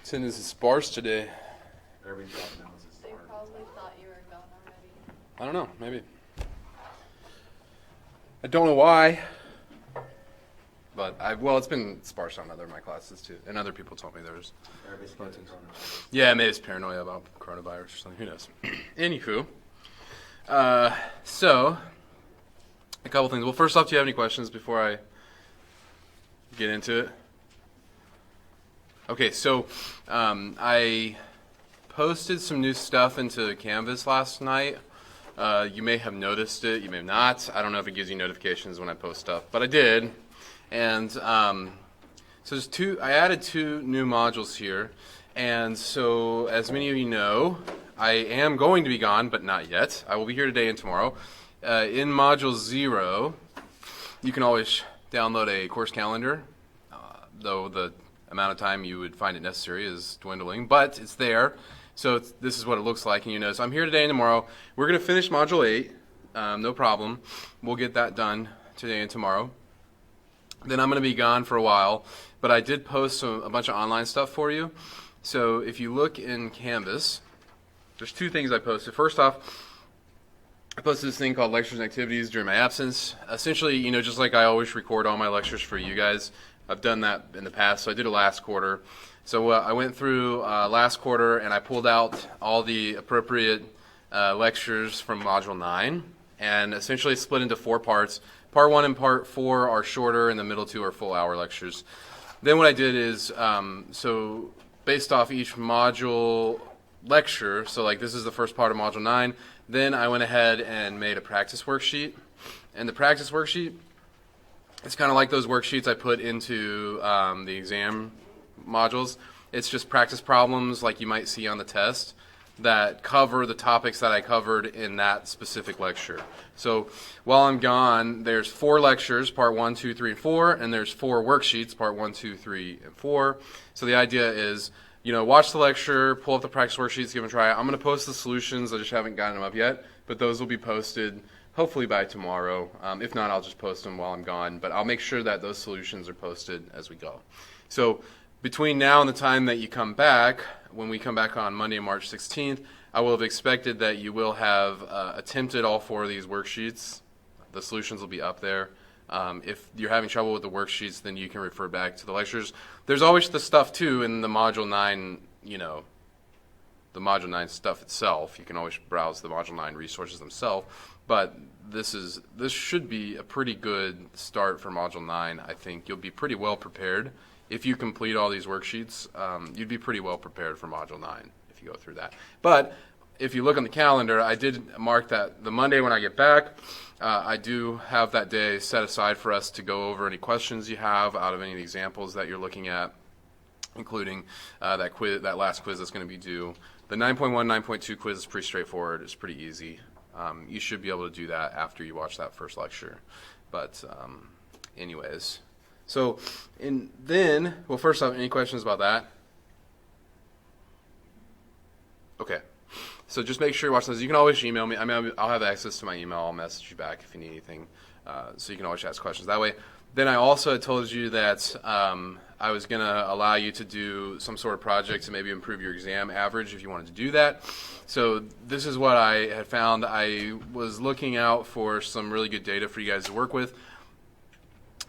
Attendance is sparse today. Everybody's dropping out. They probably thought you were gone already. I don't know, maybe. I don't know why. But it's been sparse on other of my classes too. And other people told me there's. Everybody's getting coronavirus. Yeah, maybe it's paranoia about coronavirus or something. Who knows? Anywho. So, a couple things. Well, first off, do you have any questions before I get into it? Okay, so I posted some new stuff into Canvas last night. You may have noticed it, you may have not. I don't know if it gives you notifications when I post stuff, but I did. And so I added 2 new modules here. And so, as many of you know, I am going to be gone, but not yet. I will be here today and tomorrow. In Module 0, you can always download a course calendar, though the amount of time you would find it necessary is dwindling, but it's there. So this is what it looks like, and you know. So I'm here today and tomorrow. We're going to finish Module 8, no problem. We'll get that done today and tomorrow. Then I'm going to be gone for a while, but I did post a bunch of online stuff for you. So if you look in Canvas, there's 2 things I posted. First off, I posted this thing called Lectures and Activities during my absence. Essentially, you know, just like I always record all my lectures for you guys, I've done that in the past, so I did it last quarter. So I went through last quarter and I pulled out all the appropriate lectures from Module 9 and essentially split into 4 parts. Part 1 and Part 4 are shorter and the middle 2 are full hour lectures. Then what I did is, so based off each module lecture, so like this is the first part of Module 9, then I went ahead and made a practice worksheet. And the practice worksheet, it's kind of like those worksheets I put into the exam modules. It's just practice problems like you might see on the test that cover the topics that I covered in that specific lecture. So while I'm gone, there's 4 lectures, part 1, 2, 3, and 4, and there's 4 worksheets, part 1, 2, 3, and 4. So the idea is, you know, watch the lecture, pull up the practice worksheets, give them a try. I'm going to post the solutions. I just haven't gotten them up yet, but those will be posted hopefully by tomorrow. If not, I'll just post them while I'm gone, but I'll make sure that those solutions are posted as we go. So between now and the time that you come back, when we come back on Monday, March 16th, I will have expected that you will have attempted all 4 of these worksheets. The solutions will be up there. If you're having trouble with the worksheets, then you can refer back to the lectures. There's always the stuff, too, in the Module 9, you know, the Module 9 stuff itself. You can always browse the Module 9 resources themselves. But this should be a pretty good start for Module 9. I think you'll be pretty well prepared. If you complete all these worksheets, you'd be pretty well prepared for Module 9 if you go through that. But if you look on the calendar, I did mark that the Monday when I get back, I do have that day set aside for us to go over any questions you have out of any of the examples that you're looking at, including that last quiz that's going to be due. The 9.1, 9.2 quiz is pretty straightforward. It's pretty easy. You should be able to do that after you watch that first lecture. But anyways, so first off, any questions about that? Okay. So just make sure you watch those. You can always email me. I mean, I'll have access to my email. I'll message you back if you need anything. So you can always ask questions that way. Then I also told you that I was going to allow you to do some sort of project to maybe improve your exam average if you wanted to do that. So this is what I had found. I was looking out for some really good data for you guys to work with.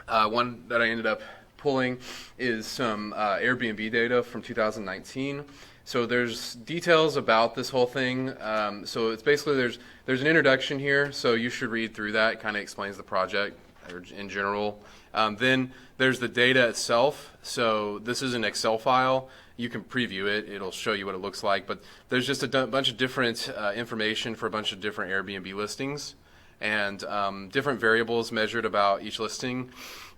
One that I ended up pulling is some Airbnb data from 2019. So there's details about this whole thing. So it's basically there's an introduction here, so you should read through that. It kind of explains the project in general. Then there's the data itself. So this is an Excel file. You can preview it. It'll show you what it looks like. But there's just a bunch of different information for a bunch of different Airbnb listings and different variables measured about each listing.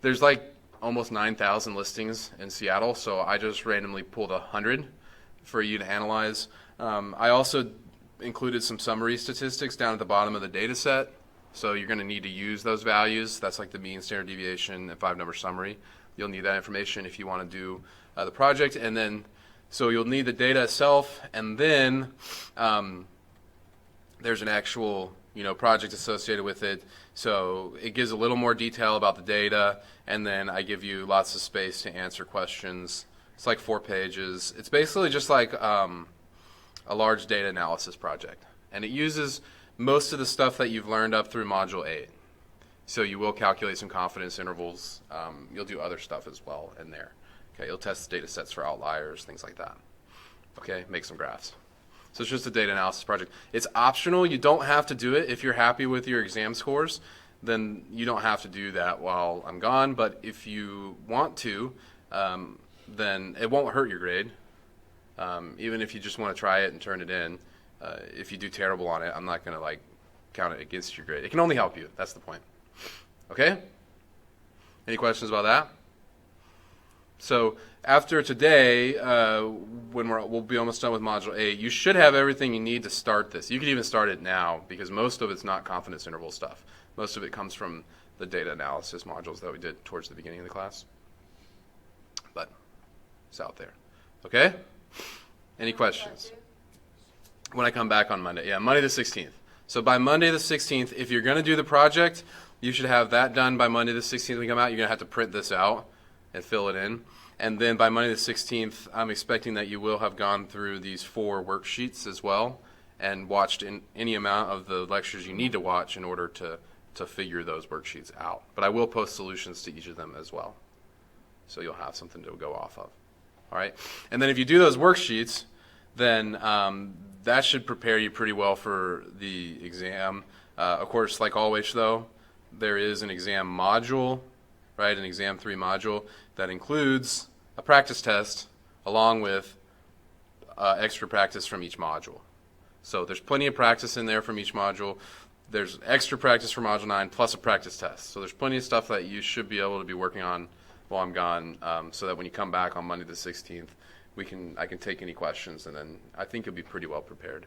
There's like almost 9,000 listings in Seattle, so I just randomly pulled 100 for you to analyze. I also included some summary statistics down at the bottom of the data set. So you're going to need to use those values. That's like the mean, standard deviation, and 5-number summary. You'll need that information if you want to do the project. And then, so you'll need the data itself, and then there's an actual project associated with it. So it gives a little more detail about the data, and then I give you lots of space to answer questions It's like 4 pages. It's basically just like a large data analysis project. And it uses most of the stuff that you've learned up through Module 8. So you will calculate some confidence intervals. You'll do other stuff as well in there. Okay, you'll test data sets for outliers, things like that. Okay, make some graphs. So it's just a data analysis project. It's optional. You don't have to do it. If you're happy with your exam scores, then you don't have to do that while I'm gone. But if you want to, then it won't hurt your grade. Even if you just want to try it and turn it in, if you do terrible on it, I'm not going to count it against your grade. It can only help you. That's the point. Okay? Any questions about that? So after today, when we'll be almost done with Module 8, you should have everything you need to start this. You could even start it now because most of it's not confidence interval stuff. Most of it comes from the data analysis modules that we did towards the beginning of the class. But it's out there. Okay? Any questions? When I come back on Monday. Yeah, Monday the 16th. So by Monday the 16th, if you're going to do the project, you should have that done by Monday the 16th when we come out. You're going to have to print this out and fill it in. And then by Monday the 16th, I'm expecting that you will have gone through these 4 worksheets as well and watched in any amount of the lectures you need to watch in order to figure those worksheets out. But I will post solutions to each of them as well. So you'll have something to go off of. All right? And then if you do those worksheets, then that should prepare you pretty well for the exam. Of course, like always, though, there is an exam module, right, an exam 3 module that includes a practice test along with extra practice from each module. So there's plenty of practice in there from each module. There's extra practice for Module 9 plus a practice test. So there's plenty of stuff that you should be able to be working on while I'm gone so that when you come back on Monday the 16th, I can take any questions, and then I think you'll be pretty well prepared.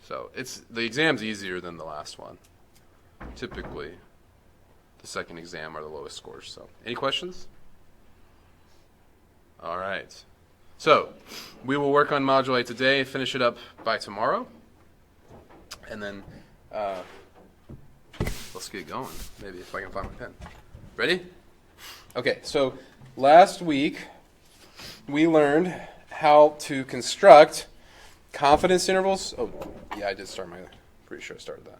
So the exam's easier than the last one. Typically, the second exam are the lowest scores. So, any questions? All right. So, we will work on Module 8 today, finish it up by tomorrow, and then let's get going. Maybe if I can find my pen. Ready? Okay. So, last week we learned how to construct confidence intervals. Oh, yeah, I did start pretty sure I started that.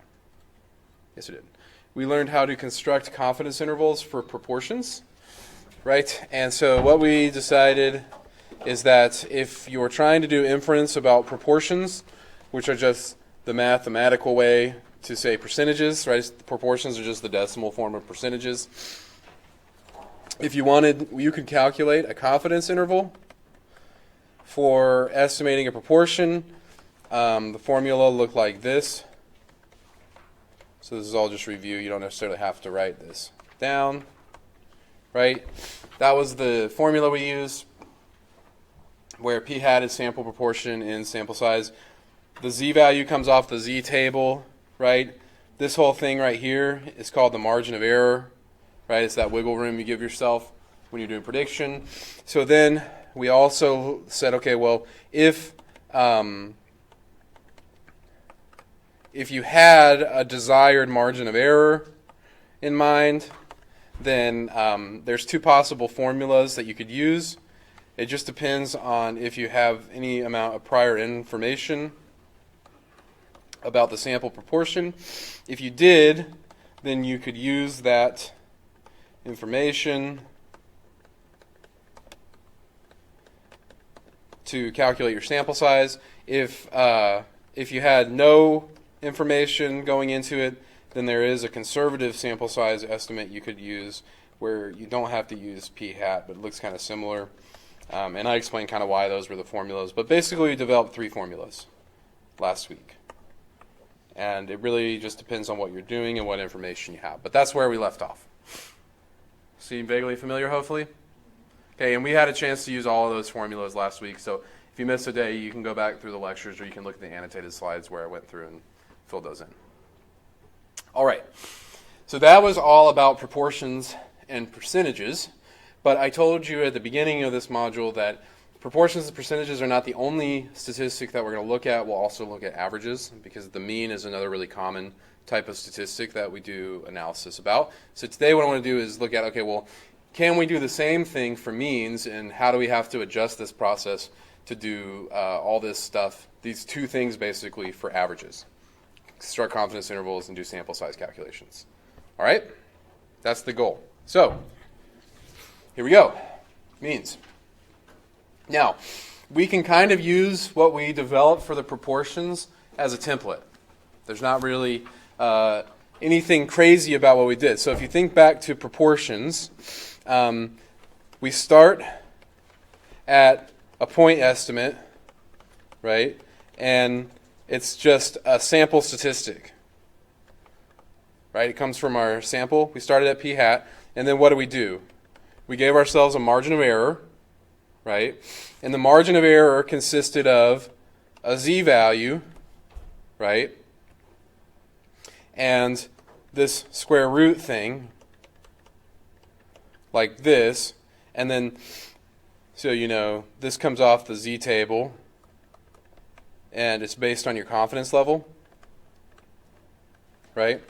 Yes, I did. We learned how to construct confidence intervals for proportions, right? And so what we decided is that if you're trying to do inference about proportions, which are just the mathematical way to say percentages, right? Proportions are just the decimal form of percentages. If you wanted, you could calculate a confidence interval for estimating a proportion. The formula looked like this. So this is all just review. You don't necessarily have to write this down, right? That was the formula we used, where p hat is sample proportion in sample size. The z-value comes off the z-table, right? This whole thing right here is called the margin of error, right? It's that wiggle room you give yourself when you're doing prediction. So then we also said, okay, well, if you had a desired margin of error in mind, then there's 2 possible formulas that you could use. It just depends on if you have any amount of prior information about the sample proportion. If you did, then you could use that information to calculate your sample size. If you had no information going into it, then there is a conservative sample size estimate you could use where you don't have to use p hat, but it looks kind of similar. And I explained kind of why those were the formulas. But basically, we developed 3 formulas last week. And it really just depends on what you're doing and what information you have. But that's where we left off. Seem vaguely familiar, hopefully? Okay, and we had a chance to use all of those formulas last week. So if you missed a day, you can go back through the lectures, or you can look at the annotated slides where I went through and filled those in. All right. So that was all about proportions and percentages. But I told you at the beginning of this module that proportions and percentages are not the only statistic that we're going to look at. We'll also look at averages, because the mean is another really common type of statistic that we do analysis about. So today what I want to do is look at, okay, well, can we do the same thing for means, and how do we have to adjust this process to do all this stuff, these two things basically for averages? Construct confidence intervals and do sample size calculations. All right? That's the goal. So, here we go. Means. Now, we can kind of use what we developed for the proportions as a template. There's not really anything crazy about what we did. So if you think back to proportions, we start at a point estimate, right? And it's just a sample statistic, right? It comes from our sample. We started at p hat, and then what do? We gave ourselves a margin of error, right? And the margin of error consisted of a z-value, right? And this square root thing, like this, and then, so you know, this comes off the z-table, and it's based on your confidence level, right?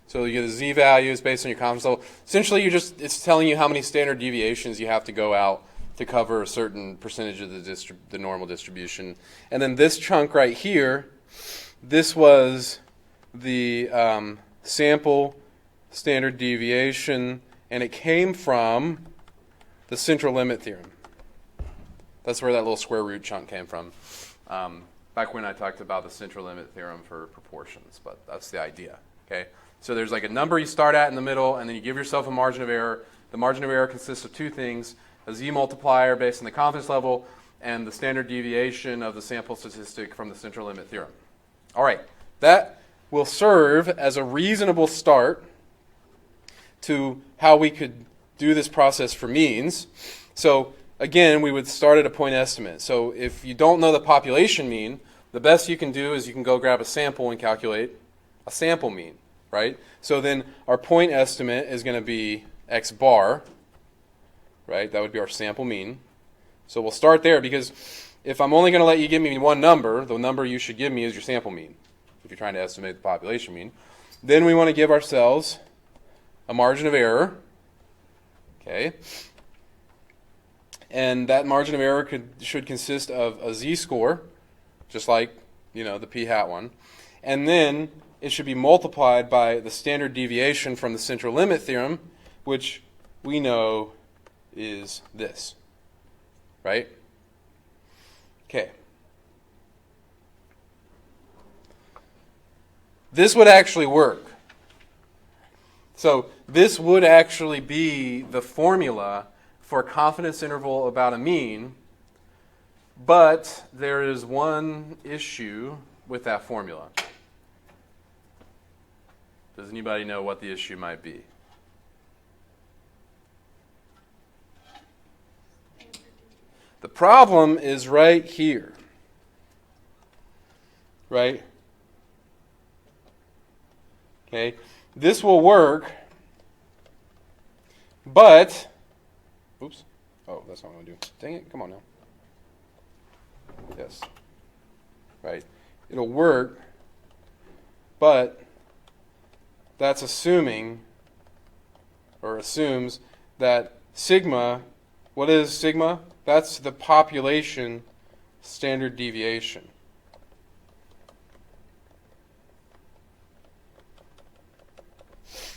So you get the z-value is based on your confidence level. Essentially, it's telling you how many standard deviations you have to go out to cover a certain percentage of the normal distribution. And then this chunk right here, this was the sample standard deviation, and it came from the central limit theorem. That's where that little square root chunk came from. Back when I talked about the central limit theorem for proportions, but that's the idea. Okay, so there's like a number you start at in the middle, and then you give yourself a margin of error. The margin of error consists of two things: a z multiplier based on the confidence level, and the standard deviation of the sample statistic from the central limit theorem. All right, that will serve as a reasonable start to how we could do this process for means. So again, we would start at a point estimate. So if you don't know the population mean, the best you can do is you can go grab a sample and calculate a sample mean, right? So then our point estimate is going to be x bar, right? That would be our sample mean. So we'll start there, because if I'm only going to let you give me one number, the number you should give me is your sample mean, if you're trying to estimate the population mean. Then we want to give ourselves a margin of error, okay? And that margin of error should consist of a z-score, just like, you know, the p-hat one. And then it should be multiplied by the standard deviation from the central limit theorem, which we know is this, right? Okay. This would actually work. So this would actually be the formula for a confidence interval about a mean, but there is one issue with that formula. Does anybody know what the issue might be? The problem is right here, right? Okay, this will work, but, oops, oh, that's not what I'm going to do. Dang it, come on now. Yes, right, it'll work, but that's assuming, or assumes, that sigma, what is sigma? That's the population standard deviation.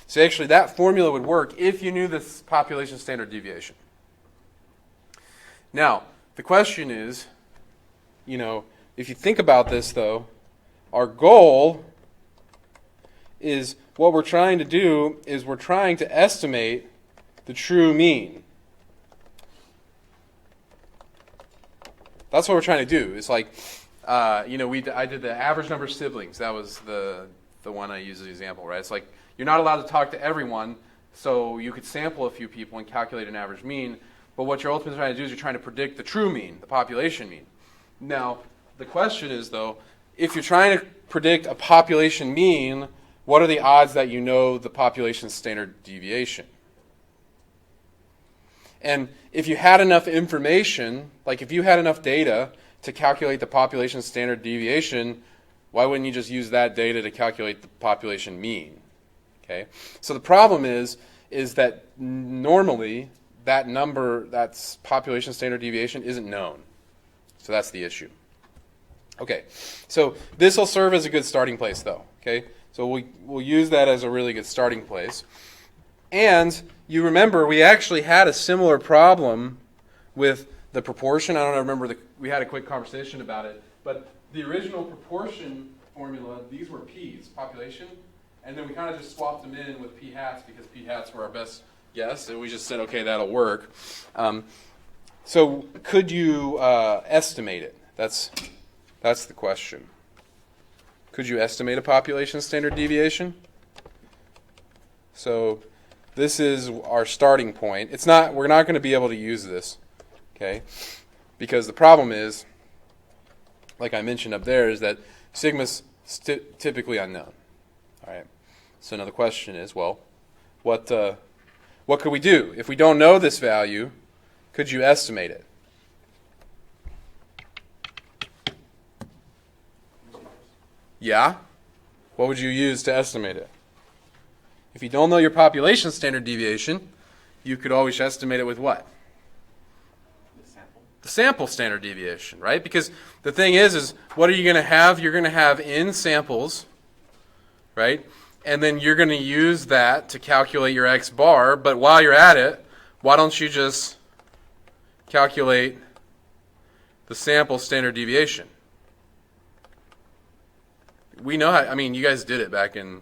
So actually that formula would work if you knew this population standard deviation. Now, the question is, you know, if you think about this though, our goal is, what we're trying to do is we're trying to estimate the true mean. That's what we're trying to do. It's like, you know, I did the average number of siblings. That was the one I used as an example, right? It's like, you're not allowed to talk to everyone, so you could sample a few people and calculate an average mean, but what you're ultimately trying to do is you're trying to predict the true mean, the population mean. Now, the question is, though, if you're trying to predict a population mean, what are the odds that you know the population standard deviation? And if you had enough information, like if you had enough data to calculate the population standard deviation, why wouldn't you just use that data to calculate the population mean? Okay. So the problem is is that normally that number, that's population standard deviation, isn't known. So that's the issue. Okay, so this will serve as a good starting place, though. Okay, so we'll use that as a really good starting place. And you remember we actually had a similar problem with the proportion. I don't remember, we had a quick conversation about it, but the original proportion formula, these were p's, population, and then we kind of just swapped them in with p hats because p hats were our best guess, and we just said, okay, that'll work. So could you estimate it? That's the question. Could you estimate a population standard deviation? So this is our starting point. We're not going to be able to use this, okay? Because the problem is, like I mentioned up there, is that sigma's typically unknown. All right. So now the question is, well, what could we do if we don't know this value? Could you estimate it? Yeah. What would you use to estimate it? If you don't know your population standard deviation, you could always estimate it with what? The sample standard deviation, right? Because the thing is what are you going to have? You're going to have n samples, right? And then you're going to use that to calculate your x bar. But while you're at it, why don't you just calculate the sample standard deviation? We know how, I mean, you guys did it back in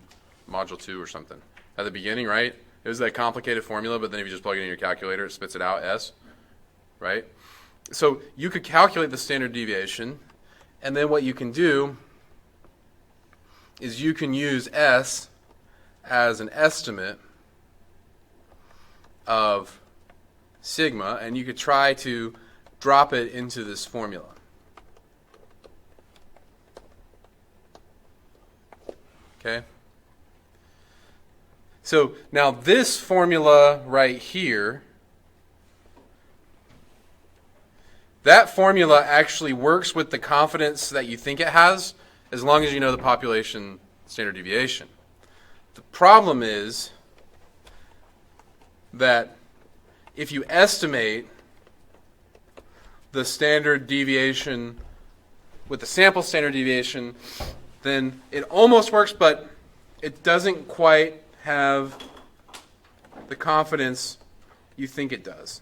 Module 2 or something. At the beginning, right? It was that complicated formula, but then if you just plug it in your calculator, it spits it out, S, right? So you could calculate the standard deviation, and then what you can do is you can use S as an estimate of sigma, and you could try to drop it into this formula. Okay? So now this formula right here, that formula actually works with the confidence that you think it has, as long as you know the population standard deviation. The problem is that if you estimate the standard deviation with the sample standard deviation, then it almost works, but it doesn't quite have the confidence you think it does.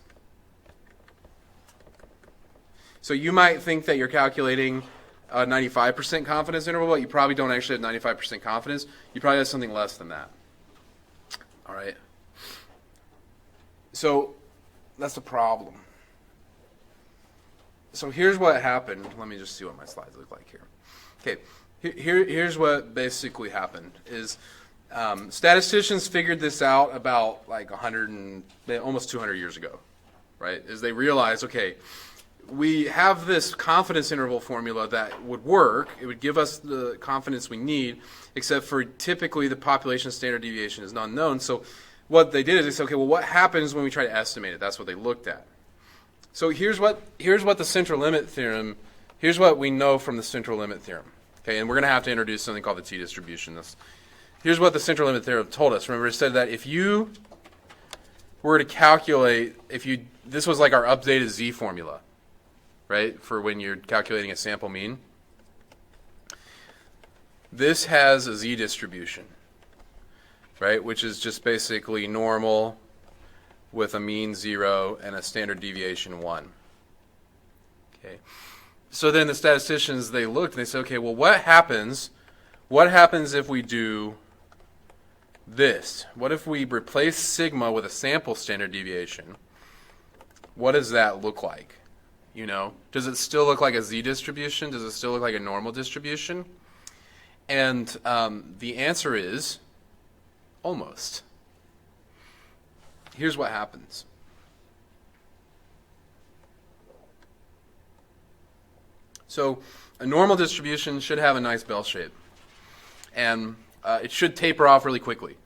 So you might think that you're calculating a 95% confidence interval, but you probably don't actually have 95% confidence. You probably have something less than that. All right? So that's the problem. So here's what happened. Let me just see what my slides look like here. Okay, here's what basically happened is statisticians figured this out about like almost 200 years ago, right? Is they realized, okay, we have this confidence interval formula that would work. It would give us the confidence we need, except for typically the population standard deviation is unknown. So what they did is they said, okay, well, what happens when we try to estimate it? That's what they looked at. So here's what the central limit theorem, here's what we know from the central limit theorem. Okay, and we're going to have to introduce something called the t-distribution. Here's what the central limit theorem told us. Remember, it said that if you were to calculate, this was like our updated z formula, right, for when you're calculating a sample mean. This has a z distribution, right, which is just basically normal with a mean 0 and a standard deviation 1. Okay. So then the statisticians, they looked and they said, okay, well, what happens if we do this? What if we replace sigma with a sample standard deviation? What does that look like? You know, does it still look like a z distribution? Does it still look like a normal distribution? And the answer is almost. Here's what happens. So a normal distribution should have a nice bell shape. And it should taper off really quickly.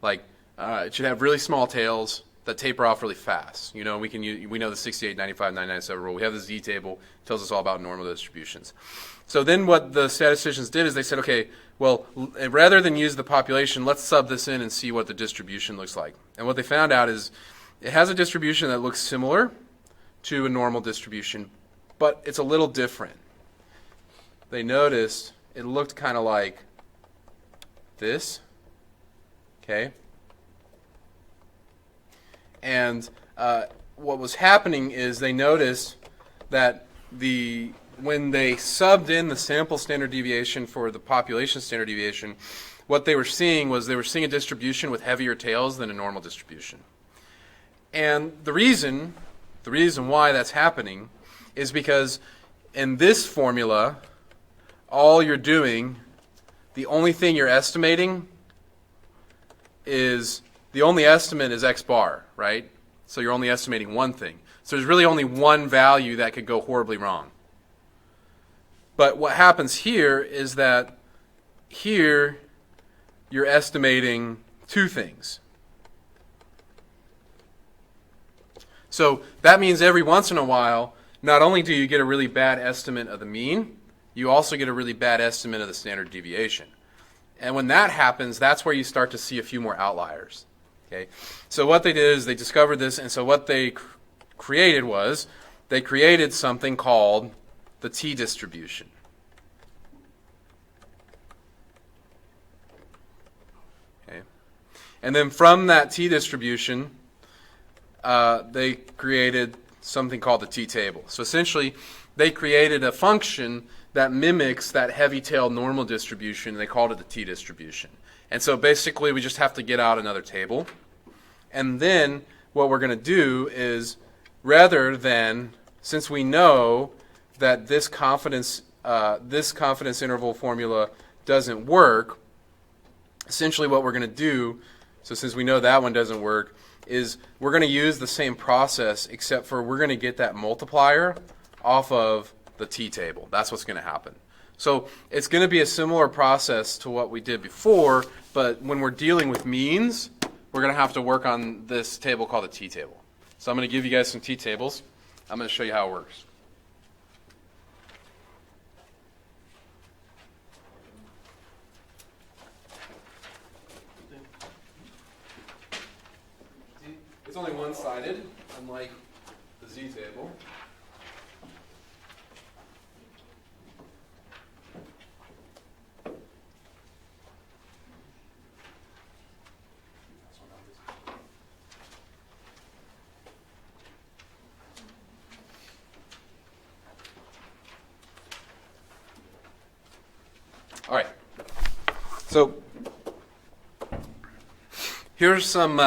Like it should have really small tails that taper off really fast. You know, we know the 68, 95, 997 rule. We have the Z table, tells us all about normal distributions. So then what the statisticians did is they said, okay, well, rather than use the population, let's sub this in and see what the distribution looks like. And what they found out is it has a distribution that looks similar to a normal distribution, but it's a little different. They noticed it looked kind of like this, okay? And what was happening is they noticed that when they subbed in the sample standard deviation for the population standard deviation, what they were seeing was they were seeing a distribution with heavier tails than a normal distribution. And the reason why that's happening is because in this formula, all you're doing, the only thing you're estimating is, the only estimate is x bar, right? So you're only estimating one thing. So there's really only one value that could go horribly wrong. But what happens here is that here you're estimating two things. So that means every once in a while, not only do you get a really bad estimate of the mean, you also get a really bad estimate of the standard deviation. And when that happens, that's where you start to see a few more outliers. Okay? So what they did is they discovered this, and so what they created was they created something called the t-distribution. Okay? And then from that t-distribution, they created something called the t-table. So essentially, they created a function that mimics that heavy-tailed normal distribution. They called it the t-distribution. And so basically, we just have to get out another table. And then what we're going to do is, rather than, since we know that this confidence interval formula doesn't work, essentially what we're going to do, so since we know that one doesn't work, is we're going to use the same process, except for we're going to get that multiplier off of the t-table. That's what's going to happen. So it's going to be a similar process to what we did before, but when we're dealing with means, we're going to have to work on this table called the t-table. So I'm going to give you guys some t-tables. I'm going to show you how it works. It's only one-sided, unlike the z-table. All right. So here's some.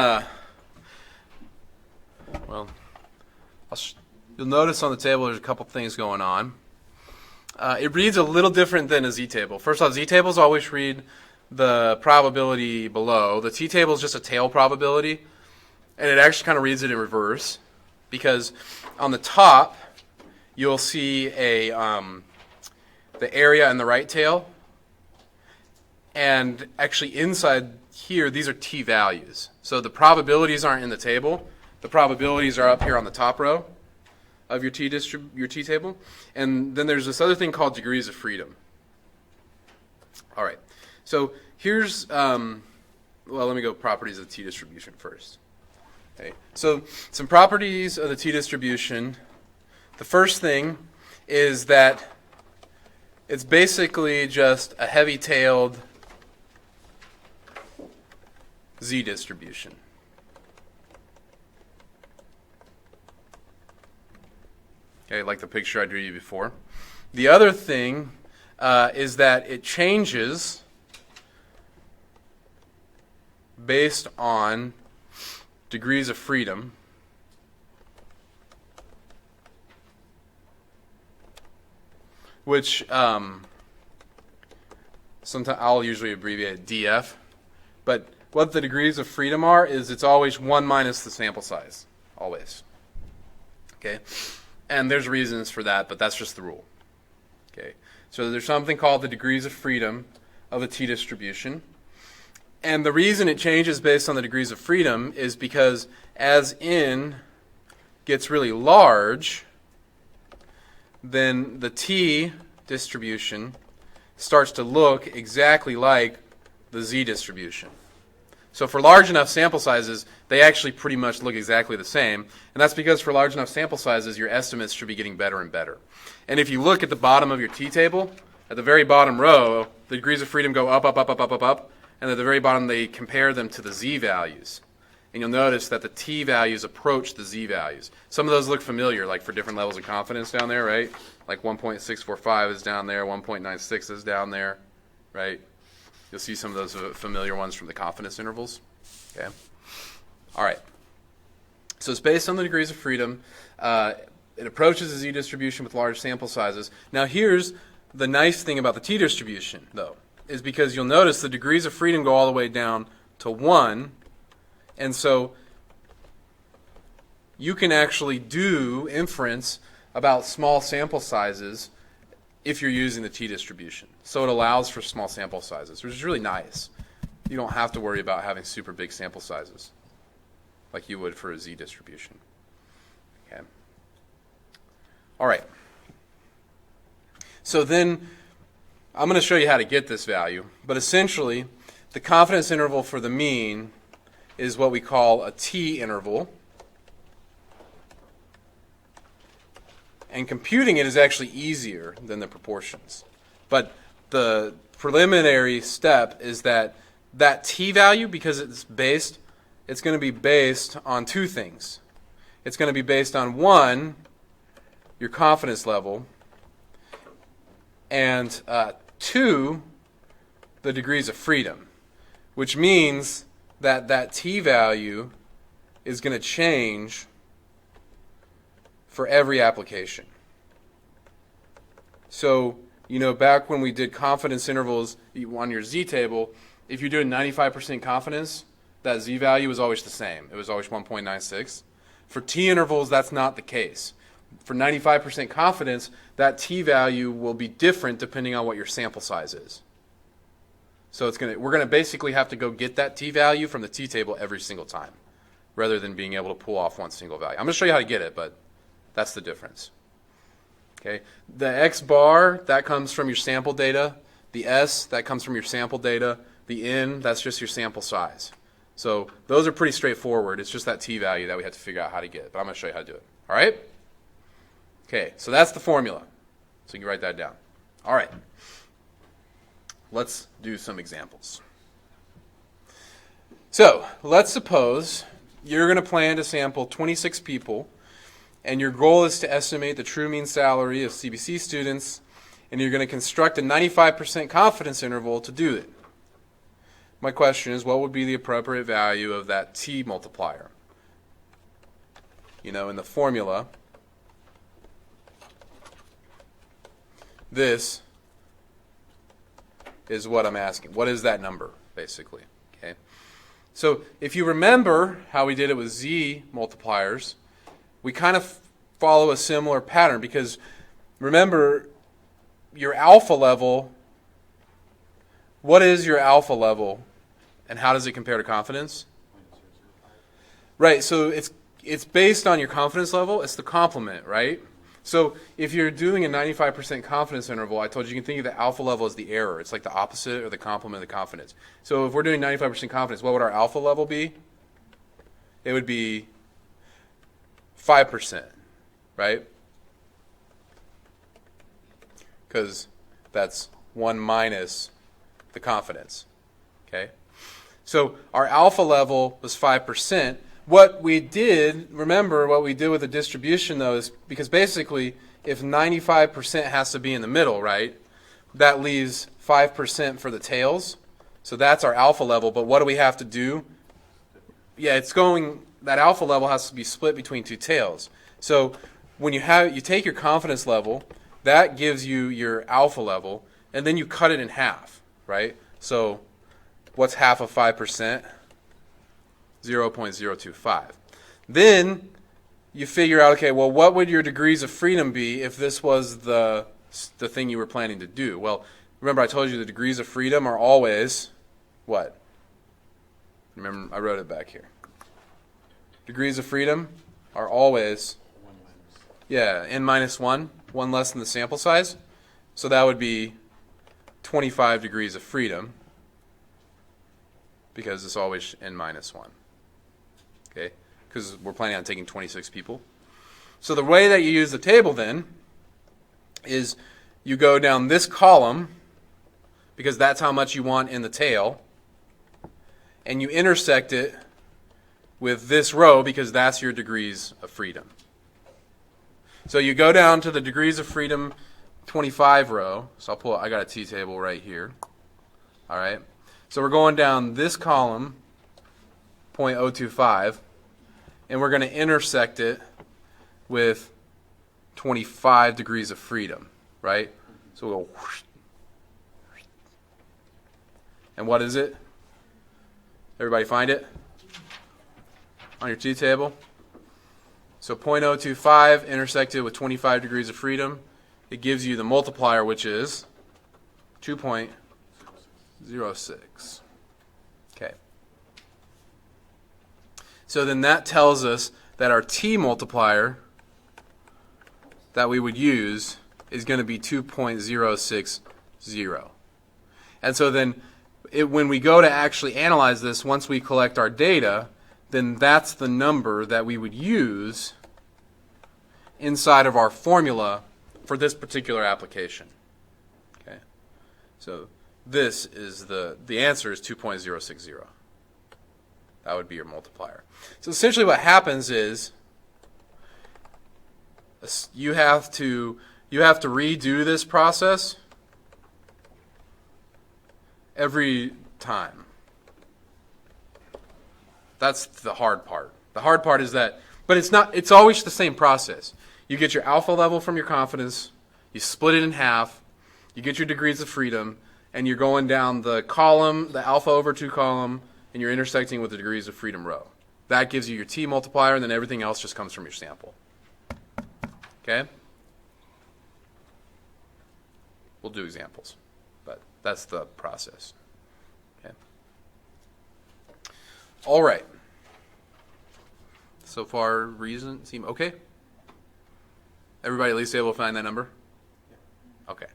You'll notice on the table there's a couple things going on. It reads a little different than a z-table. First off, z-tables always read the probability below. The t-table is just a tail probability, and it actually kind of reads it in reverse, because on the top you'll see the area and the right tail, and actually inside here these are t values. So the probabilities aren't in the table. The probabilities are up here on the top row of your t-table. And then there's this other thing called degrees of freedom. All right. So here's, let me go properties of the t-distribution first. Okay. So some properties of the t-distribution. The first thing is that it's basically just a heavy-tailed z-distribution. Okay, like the picture I drew you before. The other thing is that it changes based on degrees of freedom. Which sometimes I'll usually abbreviate DF. But what the degrees of freedom are is it's always 1 minus the sample size. Always. Okay? And there's reasons for that, but that's just the rule. Okay, so there's something called the degrees of freedom of a t-distribution. And the reason it changes based on the degrees of freedom is because as n gets really large, then the t distribution starts to look exactly like the z distribution. So for large enough sample sizes, they actually pretty much look exactly the same. And that's because for large enough sample sizes, your estimates should be getting better and better. And if you look at the bottom of your t-table, at the very bottom row, the degrees of freedom go up, up, up, up, up, up, up. And at the very bottom, they compare them to the z values. And you'll notice that the t values approach the z values. Some of those look familiar, like for different levels of confidence down there, right? Like 1.645 is down there, 1.96 is down there, right? You'll see some of those familiar ones from the confidence intervals. Okay. All right. So it's based on the degrees of freedom. It approaches the z distribution with large sample sizes. Now here's the nice thing about the t distribution, though, is because you'll notice the degrees of freedom go all the way down to 1. And so you can actually do inference about small sample sizes if you're using the t distribution. So it allows for small sample sizes, which is really nice. You don't have to worry about having super big sample sizes like you would for a z distribution. Okay. All right. So then I'm going to show you how to get this value. But essentially, the confidence interval for the mean is what we call a t interval. And computing it is actually easier than the proportions. But the preliminary step is that t value, because it's going to be based on two things. It's going to be based on, one, your confidence level, and two, the degrees of freedom, which means that t value is going to change for every application. So, back when we did confidence intervals on your z-table, if you're doing 95% confidence, that z value is always the same. It was always 1.96. For t intervals, that's not the case. For 95% confidence, that t value will be different depending on what your sample size is. So we're going to basically have to go get that t value from the t-table every single time, rather than being able to pull off one single value. I'm going to show you how to get it, but that's the difference. Okay, the x bar, that comes from your sample data. The s, that comes from your sample data. The n, that's just your sample size. So those are pretty straightforward. It's just that t value that we have to figure out how to get. But I'm going to show you how to do it. All right? Okay, so that's the formula. So you can write that down. All right. Let's do some examples. So let's suppose you're going to plan to sample 26 people, and your goal is to estimate the true mean salary of CBC students, and you're going to construct a 95% confidence interval to do it. My question is, what would be the appropriate value of that t multiplier? In the formula, this is what I'm asking. What is that number, basically? Okay. So if you remember how we did it with z multipliers, we kind of follow a similar pattern because, remember, your alpha level, what is your alpha level and how does it compare to confidence? Right, so it's based on your confidence level. It's the complement, right? So if you're doing a 95% confidence interval, I told you can think of the alpha level as the error. It's like the opposite or the complement of the confidence. So if we're doing 95% confidence, what would our alpha level be? It would be 5%, right? Because that's 1 minus the confidence, okay? So our alpha level was 5%. What we did, remember what we did with the distribution though, is because basically if 95% has to be in the middle, right, that leaves 5% for the tails. So that's our alpha level, but what do we have to do? Yeah, that alpha level has to be split between two tails. So when you take your confidence level, that gives you your alpha level, and then you cut it in half, right? So what's half of 5%? 0.025. Then you figure out, okay, well, what would your degrees of freedom be if this was the thing you were planning to do? Well, remember I told you the degrees of freedom are always what? Remember, I wrote it back here. Degrees of freedom are always, One minus. yeah, n minus 1, one less than the sample size. So that would be 25 degrees of freedom, because it's always n minus 1. Okay? Because we're planning on taking 26 people. So the way that you use the table then is you go down this column, because that's how much you want in the tail, and you intersect it with this row, because that's your degrees of freedom. So you go down to the degrees of freedom 25 row. So I got a t-table right here. All right. So we're going down this column, 0.025, and we're going to intersect it with 25 degrees of freedom, right? So we'll go whoosh. And what is it? Everybody find it? On your t-table? So 0.025 intersected with 25 degrees of freedom. It gives you the multiplier, which is 2.06. Okay. So then that tells us that our t multiplier that we would use is going to be 2.060. And so then when we go to actually analyze this, once we collect our data, then that's the number that we would use inside of our formula for this particular application. Okay, so this is the answer is 2.060. That would be your multiplier. So essentially what happens is you have to redo this process every time. That's the hard part. The hard part is that, but it's always the same process. You get your alpha level from your confidence, you split it in half, you get your degrees of freedom, and you're going down the column, the alpha over 2 column, and you're intersecting with the degrees of freedom row. That gives you your t multiplier, and then everything else just comes from your sample. Okay? We'll do examples, but that's the process. Okay. All right. So far, reason seem okay? Everybody at least able to find that number? Okay.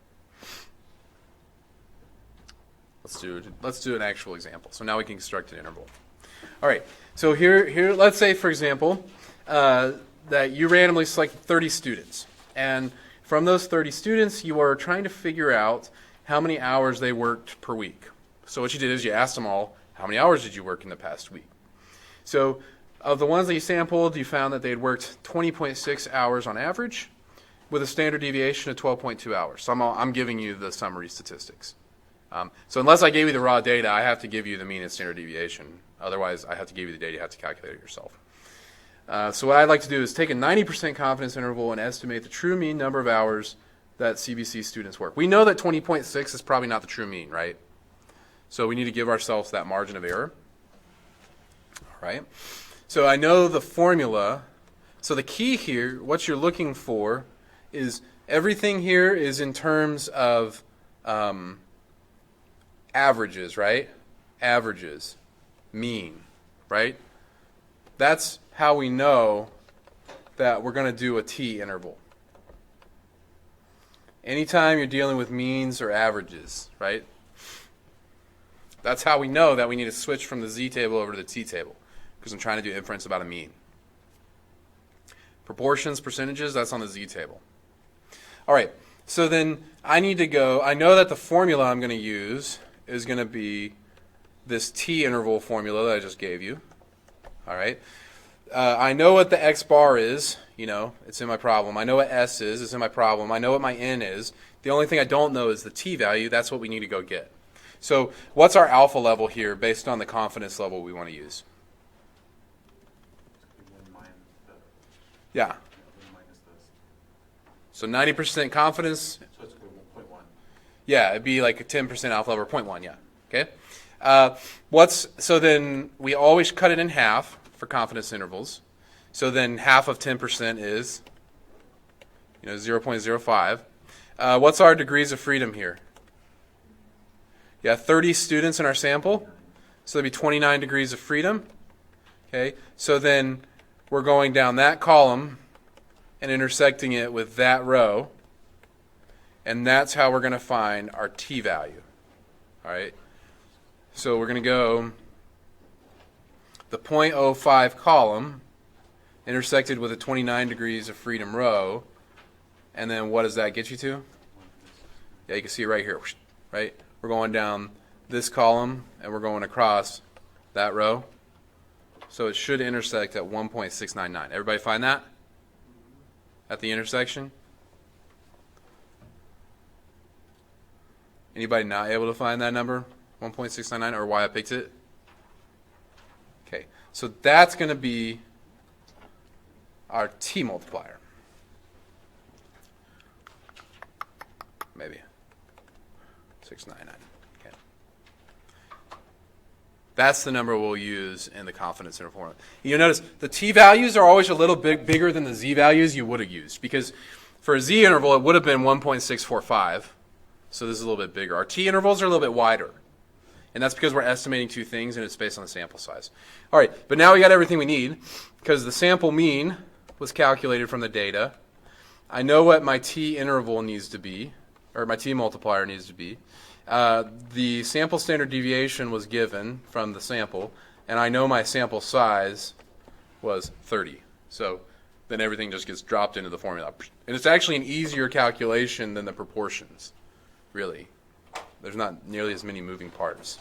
Let's do an actual example. So now we can construct an interval. All right. So here, let's say, for example, that you randomly select 30 students. And from those 30 students, you are trying to figure out how many hours they worked per week. So what you did is you asked them all, how many hours did you work in the past week? So of the ones that you sampled, you found that they had worked 20.6 hours on average with a standard deviation of 12.2 hours. So I'm giving you the summary statistics. So unless I gave you the raw data, I have to give you the mean and standard deviation. Otherwise, I have to give you the data. You have to calculate it yourself. So what I'd like to do is take a 90% confidence interval and estimate the true mean number of hours that CBC students work. We know that 20.6 is probably not the true mean, right? So we need to give ourselves that margin of error. All right. So I know the formula. So the key here, what you're looking for, is everything here is in terms of averages, right? Averages, mean, right? That's how we know that we're going to do a t interval. Anytime you're dealing with means or averages, right? That's how we know that we need to switch from the z table over to the t table, because I'm trying to do inference about a mean. Proportions, percentages, that's on the z table. All right, so then I need to go, I know that the formula I'm going to use is going to be this t interval formula that I just gave you. All right. I know what the x bar is, it's in my problem. I know what s is, it's in my problem. I know what my n is. The only thing I don't know is the t value. That's what we need to go get. So what's our alpha level here based on the confidence level we want to use? Yeah. 1 minus this. So 90% confidence. So it's 1.1. Yeah, it'd be like a 10% alpha level, 0.1, yeah. Okay. So then we always cut it in half for confidence intervals. So then half of 10% is 0.05. What's our degrees of freedom here? Yeah, 30 students in our sample. So there'd be 29 degrees of freedom. Okay, so then we're going down that column and intersecting it with that row, and that's how we're going to find our t value. All right, so we're going to go the 0.05 column intersected with a 29 degrees of freedom row, and then what does that get you to? Yeah, you can see it right here, right? We're going down this column and we're going across that row. So it should intersect at 1.699. Everybody find that? At the intersection? Anybody not able to find that number? 1.699, or why I picked it? Okay, so that's going to be our t multiplier. Maybe 699. Okay. That's the number we'll use in the confidence interval formula. You'll notice the t values are always a little bit bigger than the z values you would have used, because for a z interval it would have been 1.645. So this is a little bit bigger. Our t intervals are a little bit wider. And that's because we're estimating two things and it's based on the sample size. All right, but now we got everything we need because the sample mean was calculated from the data. I know what my t interval needs to be, or my t multiplier needs to be. The sample standard deviation was given from the sample, and I know my sample size was 30. So then everything just gets dropped into the formula. And it's actually an easier calculation than the proportions, really. There's not nearly as many moving parts.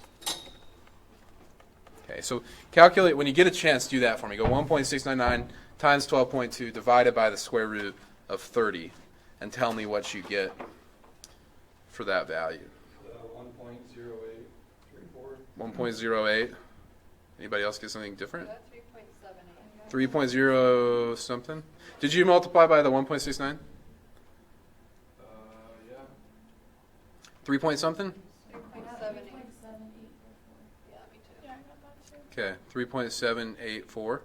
Okay, so calculate, when you get a chance, do that for me. Go 1.699 times 12.2 divided by the square root of 30, and tell me what you get for that value. 1.0834. 1.08. Anybody else get something different? 3.78. 3.0 something? Did you multiply by the 1.69? Yeah. 3 point something? 3.78. Yeah, me too. Okay, 3.784.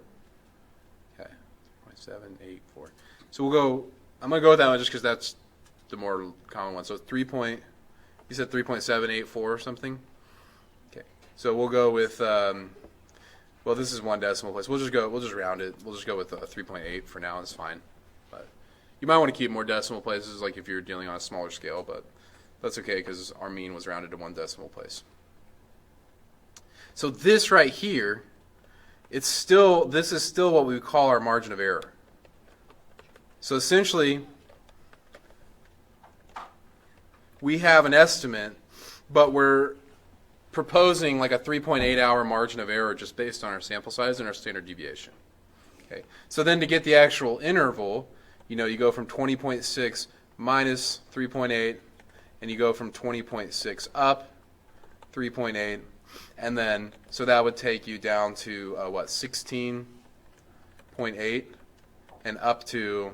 Okay, 3.784. So we'll go, I'm going to go with that one just because that's the more common one. So you said 3.784 or something? Okay, so we'll go with, well, this is one decimal place. We'll just round it. We'll just go with 3.8 for now. It's fine. But you might want to keep more decimal places, like if you're dealing on a smaller scale, but that's okay because our mean was rounded to one decimal place. So this right here, this is still what we would call our margin of error. So essentially, we have an estimate, but we're proposing like a 3.8 hour margin of error just based on our sample size and our standard deviation. Okay. So then to get the actual interval, you go from 20.6 minus 3.8, and you go from 20.6 up 3.8, and then so that would take you down to 16.8 and up to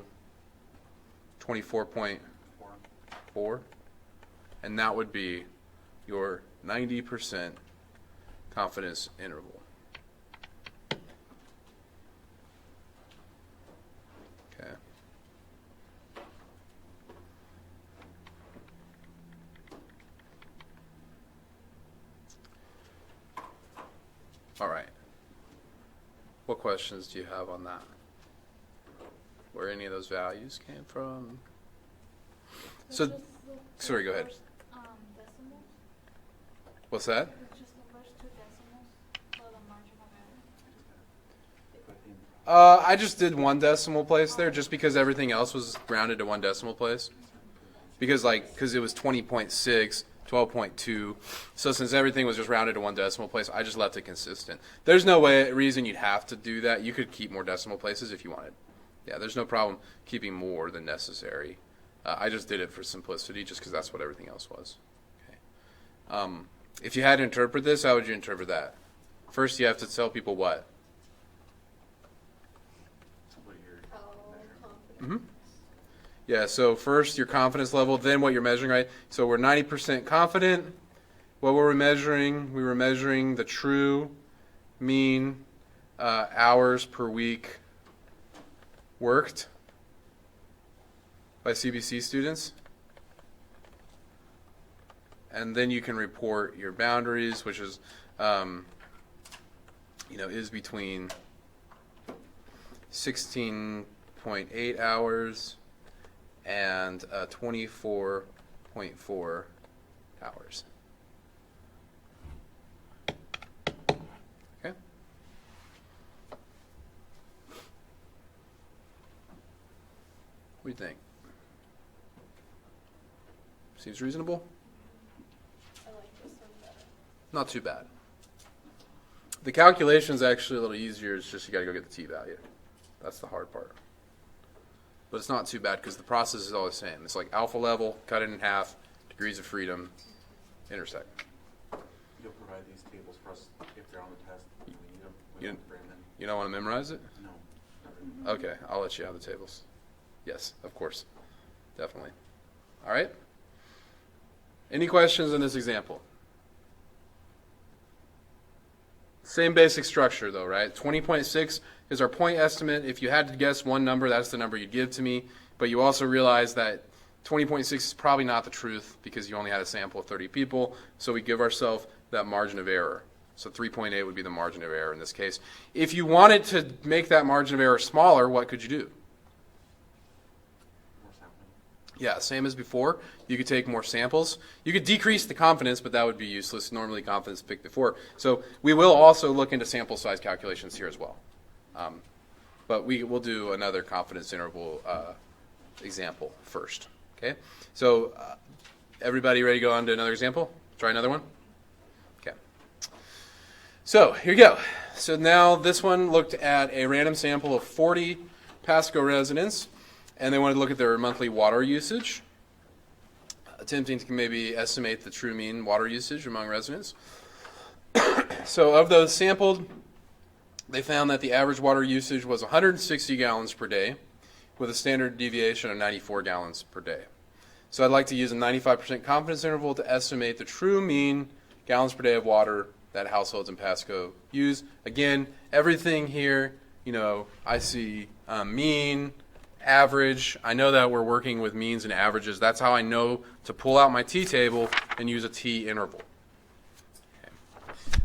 24.4, and that would be your 90% confidence interval. Okay. All right. What questions do you have on that? Where any of those values came from? So, sorry, go ahead. Decimals? What's that? Just the first two decimals for the margin of error. I just did one decimal place there just because everything else was rounded to one decimal place. Because it was 20.6, 12.2. So since everything was just rounded to one decimal place, I just left it consistent. There's no reason you'd have to do that. You could keep more decimal places if you wanted. Yeah, there's no problem keeping more than necessary. I just did it for simplicity just because that's what everything else was. Okay. If you had to interpret this, how would you interpret that? First, you have to tell people what? What you're How measuring. confident? Yeah, so first your confidence level, then what you're measuring, right? So we're 90% confident. What were we measuring? We were measuring the true mean hours per week worked by CBC students. And then you can report your boundaries, which is is between 16.8 hours and 24.4 hours. Okay. What do you think? Seems reasonable? I like this one better. Not too bad. The calculation's actually a little easier. It's just you got to go get the t-value. That's the hard part. But it's not too bad because the process is all the same. It's like alpha level, cut it in half, degrees of freedom, intersect. You'll provide these tables for us if they're on the test. We need them. We You- don't have to bring them in. You don't want to memorize it? No. Not really. Okay, I'll let you have the tables. Yes, of course. Definitely. All right? Any questions in this example? Same basic structure though, right? 20.6 is our point estimate. If you had to guess one number, that's the number you'd give to me. But you also realize that 20.6 is probably not the truth because you only had a sample of 30 people. So we give ourselves that margin of error. So 3.8 would be the margin of error in this case. If you wanted to make that margin of error smaller, what could you do? More sampling. Yeah, same as before. You could take more samples. You could decrease the confidence, but that would be useless. Normally confidence picked before. So we will also look into sample size calculations here as well. But we'll do another confidence interval example first. Okay? So everybody ready to go on to another example? Try another one? Okay. So here you go. So now this one looked at a random sample of 40 Pasco residents, and they wanted to look at their monthly water usage, attempting to maybe estimate the true mean water usage among residents. So of those sampled, they found that the average water usage was 160 gallons per day with a standard deviation of 94 gallons per day. So I'd like to use a 95% confidence interval to estimate the true mean gallons per day of water that households in Pasco use. Again, everything here, I see mean, average. I know that we're working with means and averages. That's how I know to pull out my t-table and use a t-interval. Okay.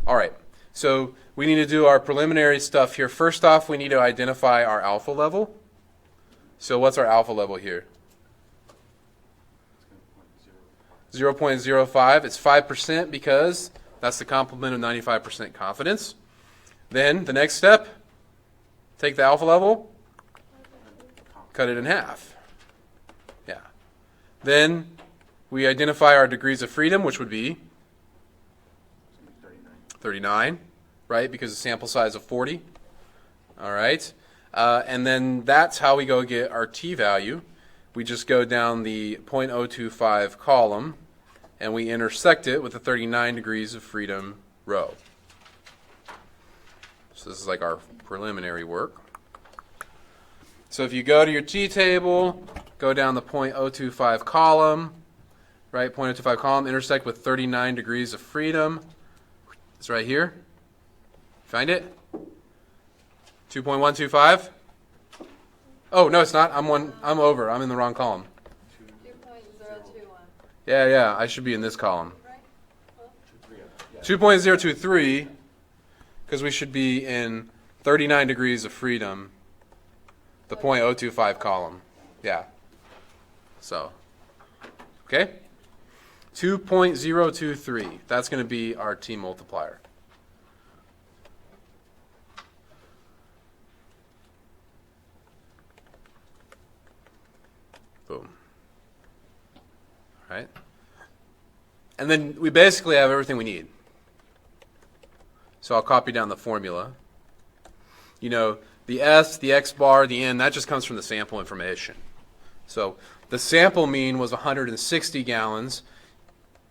All right, so we need to do our preliminary stuff here. First off, we need to identify our alpha level. So what's our alpha level here? It's going to be 0.05. 0.05. It's 5% because that's the complement of 95% confidence. Then the next step, take the alpha level, cut it in half. Yeah. Then we identify our degrees of freedom, which would be It's going to be 39, right? Because it's sample size of 40. All right. And then that's how we go get our t-value. We just go down the 0.025 column, and we intersect it with the 39 degrees of freedom row. So this is like our preliminary work. So if you go to your t-table, go down the 0.025 column, right? 0.025 column, intersect with 39 degrees of freedom. It's right here. Find it? 2.125? Oh, no, it's not. I'm over. I'm in the wrong column. 2.021. Yeah, I should be in this column. Right? Well, 2.023, because we should be in 39 degrees of freedom, the 0.025 column. Yeah. So, okay? 2.023. That's going to be our T multiplier. Boom. All right? And then we basically have everything we need. So I'll copy down the formula. The S, the X bar, the N, that just comes from the sample information. So the sample mean was 160 gallons.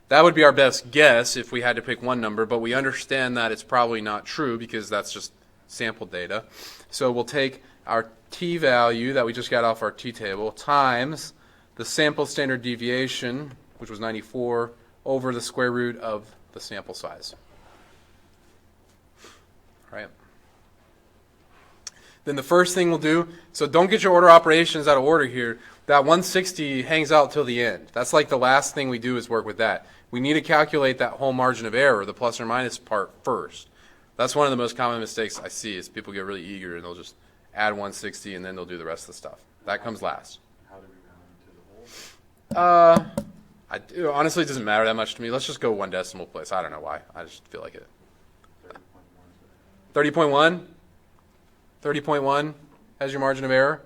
That would be our best guess if we had to pick one number, but we understand that it's probably not true because that's just sample data. So we'll take our t value that we just got off our t-table times the sample standard deviation, which was 94, over the square root of the sample size. All right. Then the first thing we'll do, so don't get your order operations out of order here. That 160 hangs out till the end. That's like the last thing we do is work with that. We need to calculate that whole margin of error, the plus or minus part first. That's one of the most common mistakes I see is people get really eager and they'll just add 160 and then they'll do the rest of the stuff. That comes last. How do we round to the whole? Honestly, it doesn't matter that much to me. Let's just go one decimal place. I don't know why. I just feel like it. 30.1. 30.1? 30.1 has your margin of error?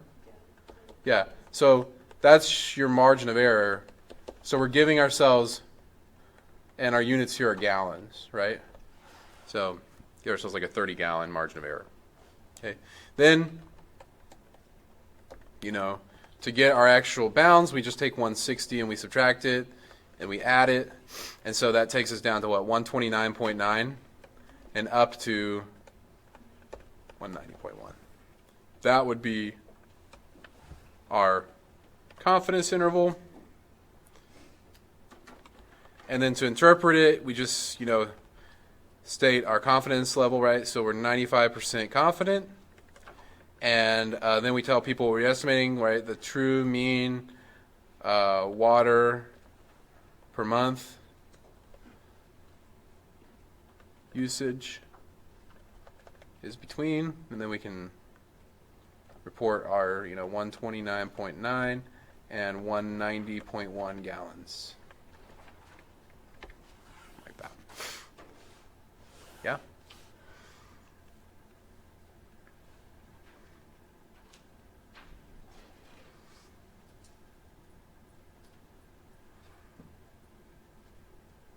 Yeah. So that's your margin of error. So we're giving ourselves, and our units here are gallons, right? So give ourselves like a 30-gallon margin of error. Okay. Then, to get our actual bounds, we just take 160 and we subtract it, and we add it. And so that takes us down to what, 129.9 and up to 190.1. That would be our confidence interval. And then to interpret it, we just, state our confidence level, right? So we're 95% confident. And then we tell people we're estimating, right, the true mean water per month usage is between, and then we can report our, 129.9 and 190.1 gallons. Like that. Yeah?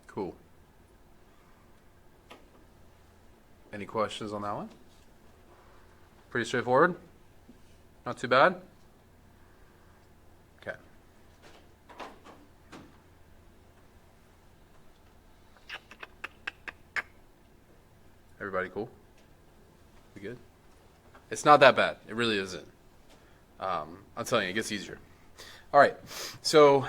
Cool. Any questions on that one? Pretty straightforward? Not too bad? Okay. Everybody cool? We good? It's not that bad. It really isn't. I'm telling you, it gets easier. All right. So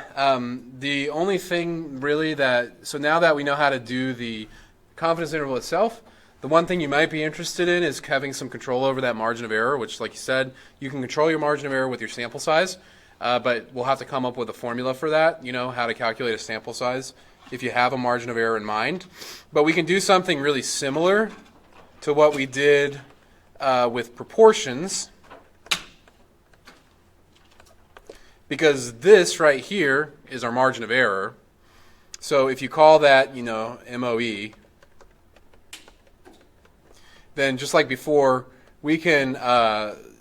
the only thing really so now that we know how to do the confidence interval itself, the one thing you might be interested in is having some control over that margin of error, which, like you said, you can control your margin of error with your sample size, but we'll have to come up with a formula for that, how to calculate a sample size if you have a margin of error in mind. But we can do something really similar to what we did with proportions, because this right here is our margin of error. So if you call that, MOE, then just like before, we can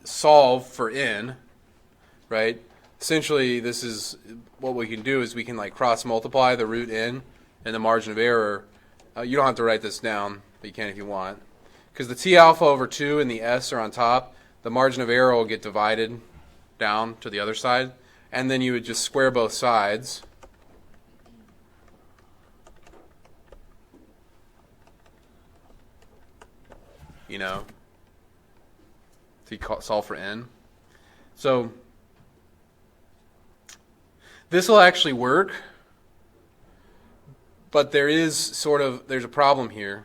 solve for n, right? Essentially, this is what we can do is we can cross multiply the root n and the margin of error. You don't have to write this down, but you can if you want. Because the T alpha over 2 and the S are on top, the margin of error will get divided down to the other side. And then you would just square both sides. To solve for n. So this will actually work, but there's a problem here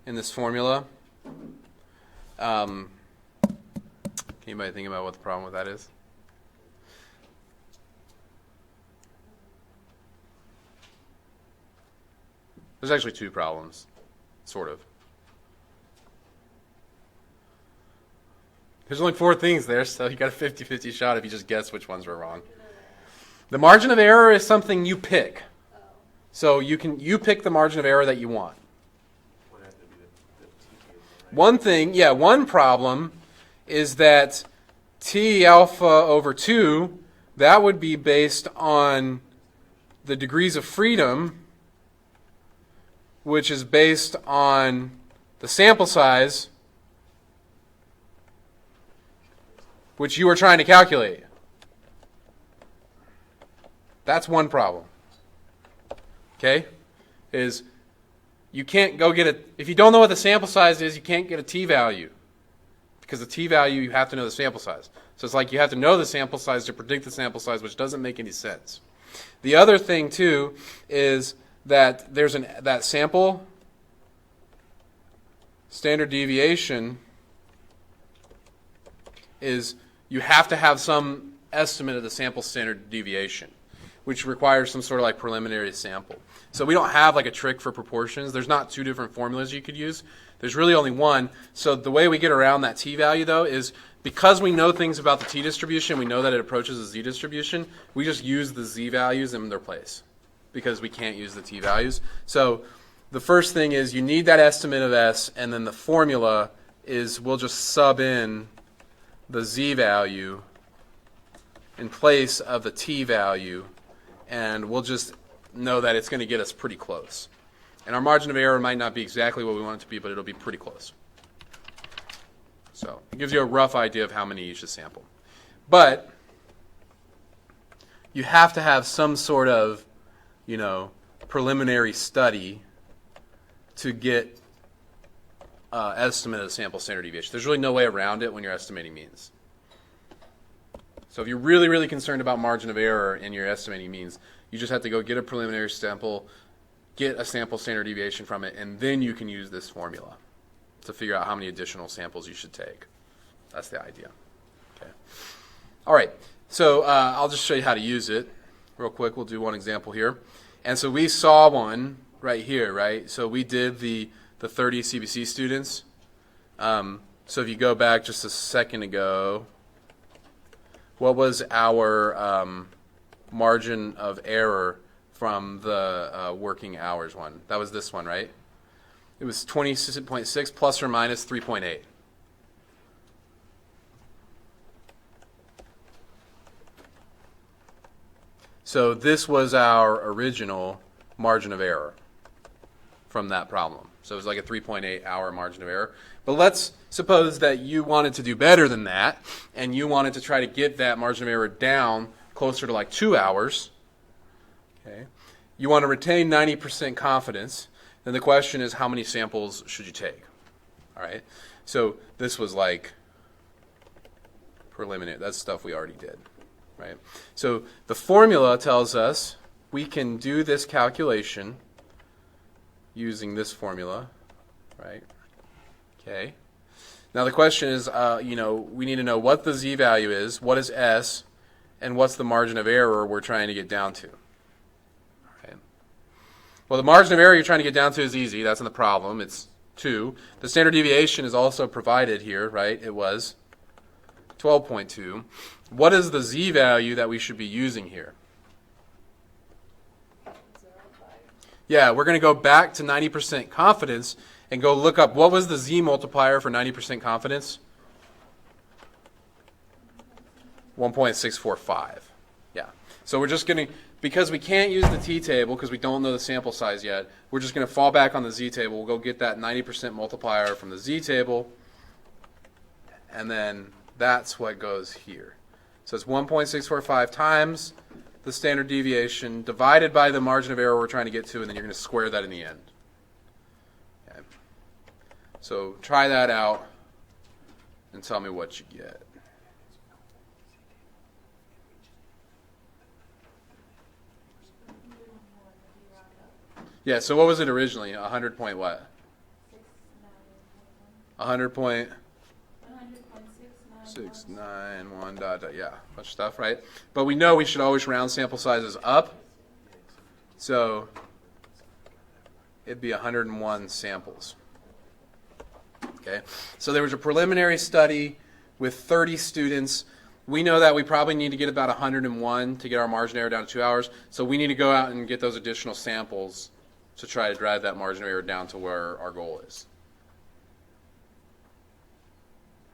in this formula. Can anybody think about what the problem with that is? There's actually two problems, sort of. There's only 4 things there, so you got a 50-50 shot if you just guess which ones were wrong. The margin of error is something you pick. So you pick the margin of error that you want. Would have to be the T table, right? One problem is that T alpha over 2, that would be based on the degrees of freedom, which is based on the sample size, which you are trying to calculate. That's one problem. Okay? Is you can't go get if you don't know what the sample size is, you can't get a t-value. Because the t-value, you have to know the sample size. So it's like you have to know the sample size to predict the sample size, which doesn't make any sense. The other thing, too, is that there's that sample standard deviation is you have to have some estimate of the sample standard deviation, which requires some sort of preliminary sample. So we don't have a trick for proportions. There's not 2 different formulas you could use. There's really only one. So the way we get around that t-value, though, is because we know things about the t-distribution, we know that it approaches a z-distribution, we just use the z-values in their place because we can't use the t-values. So the first thing is you need that estimate of s, and then the formula is we'll just sub in the z-value in place of the t-value, and we'll just know that it's going to get us pretty close. And our margin of error might not be exactly what we want it to be, but it'll be pretty close. So it gives you a rough idea of how many you should sample. But you have to have some sort of, preliminary study to get estimate of the sample standard deviation. There's really no way around it when you're estimating means. So if you're really, really concerned about margin of error in your estimating means, you just have to go get a preliminary sample, get a sample standard deviation from it, and then you can use this formula to figure out how many additional samples you should take. That's the idea. Okay. All right. So I'll just show you how to use it real quick. We'll do one example here. And so we saw one right here, right? So we did the 30 CBC students. So if you go back just a second ago, what was our margin of error from the working hours one? That was this one, right? It was 20.6 plus or minus 3.8. So this was our original margin of error from that problem. So it was like a 3.8 hour margin of error. But let's suppose that you wanted to do better than that, and you wanted to try to get that margin of error down closer to like 2 hours. Okay. You want to retain 90% confidence. Then the question is, how many samples should you take? All right. So this was like preliminary. That's stuff we already did. Right. So the formula tells us we can do this calculation using this formula, right? Okay. Now the question is, we need to know what the z-value is, what is s, and what's the margin of error we're trying to get down to. Right. Well, the margin of error you're trying to get down to is easy. That's in the problem. It's 2. The standard deviation is also provided here, right? It was 12.2. What is the z-value that we should be using here? 0.05. Yeah, we're going to go back to 90% confidence and go look up what was the z multiplier for 90% confidence? 1.645. Yeah. So we're just going to, because we can't use the t-table because we don't know the sample size yet, we're just going to fall back on the z-table. We'll go get that 90% multiplier from the z-table, and then that's what goes here. So it's 1.645 times the standard deviation divided by the margin of error we're trying to get to, and then you're going to square that in the end. Okay. So try that out and tell me what you get. Yeah, so what was it originally? 100 point what? 100 point 691 dot, yeah, bunch of stuff, right? But we know we should always round sample sizes up. So it'd be 101 samples. Okay, so there was a preliminary study with 30 students. We know that we probably need to get about 101 to get our margin of error down to 2 hours. So we need to go out and get those additional samples to try to drive that margin of error down to where our goal is.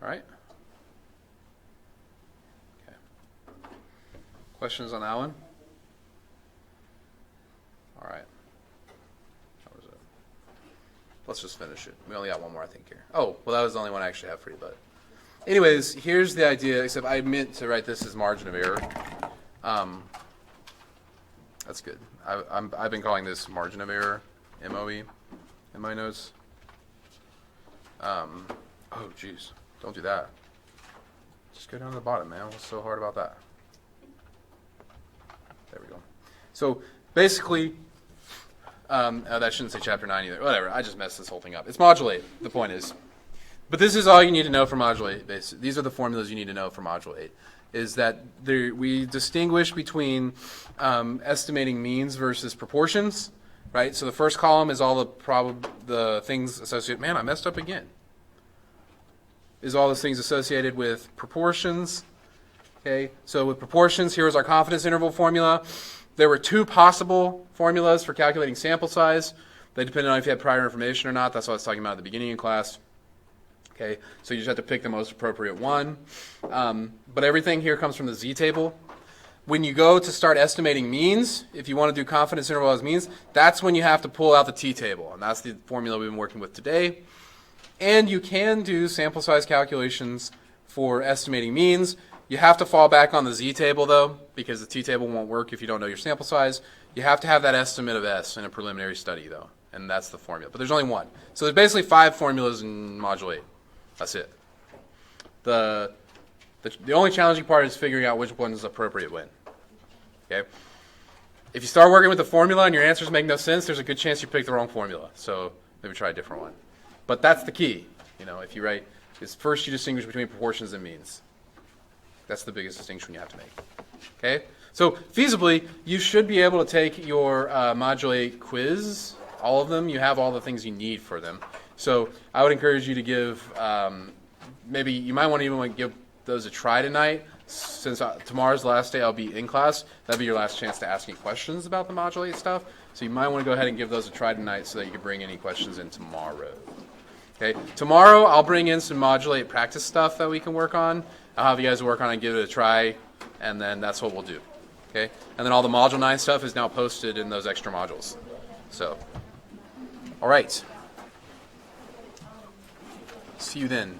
All right? Okay. Questions on that one? All right. That was it. Let's just finish it. We only got one more, I think, here. Oh, well, that was the only one I actually have for you, but anyways, here's the idea, except I meant to write this as margin of error. That's good. I've been calling this margin of error, MOE, in my notes. Oh, geez. Don't do that. Just go down to the bottom, man. What's so hard about that? There we go. So basically, that shouldn't say chapter 9 either. Whatever. I just messed this whole thing up. It's modulate, the point is. But this is all you need to know for Module 8. These are the formulas you need to know for Module 8. Is that we distinguish between estimating means versus proportions, right? So the first column is all the things associated. Man, I messed up again. Is all those things associated with proportions. Okay, so with proportions, here's our confidence interval formula. There were two possible formulas for calculating sample size. They depended on if you had prior information or not. That's what I was talking about at the beginning of class. Okay, so you just have to pick the most appropriate one. But everything here comes from the z-table. When you go to start estimating means, if you want to do confidence interval as means, that's when you have to pull out the t-table. And that's the formula we've been working with today. And you can do sample size calculations for estimating means. You have to fall back on the z-table, though, because the t-table won't work if you don't know your sample size. You have to have that estimate of S in a preliminary study, though, and that's the formula. But there's only one. So there's basically 5 formulas in Module 8. That's it. The only challenging part is figuring out which one is appropriate when. Okay? If you start working with the formula and your answers make no sense, there's a good chance you picked the wrong formula. So maybe try a different one. But that's the key. If you write, is first you distinguish between proportions and means. That's the biggest distinction you have to make. Okay? So feasibly, you should be able to take your Module 8 quiz, all of them. You have all the things you need for them. So I would encourage you to give, maybe you might want to even give those a try tonight. Since tomorrow's the last day I'll be in class, that'll be your last chance to ask any questions about the Module 8 stuff. So you might want to go ahead and give those a try tonight so that you can bring any questions in tomorrow. Okay? Tomorrow I'll bring in some Module 8 practice stuff that we can work on. I'll have you guys work on it, give it a try, and then that's what we'll do. Okay? And then all the Module 9 stuff is now posted in those extra modules. So, all right. See you then.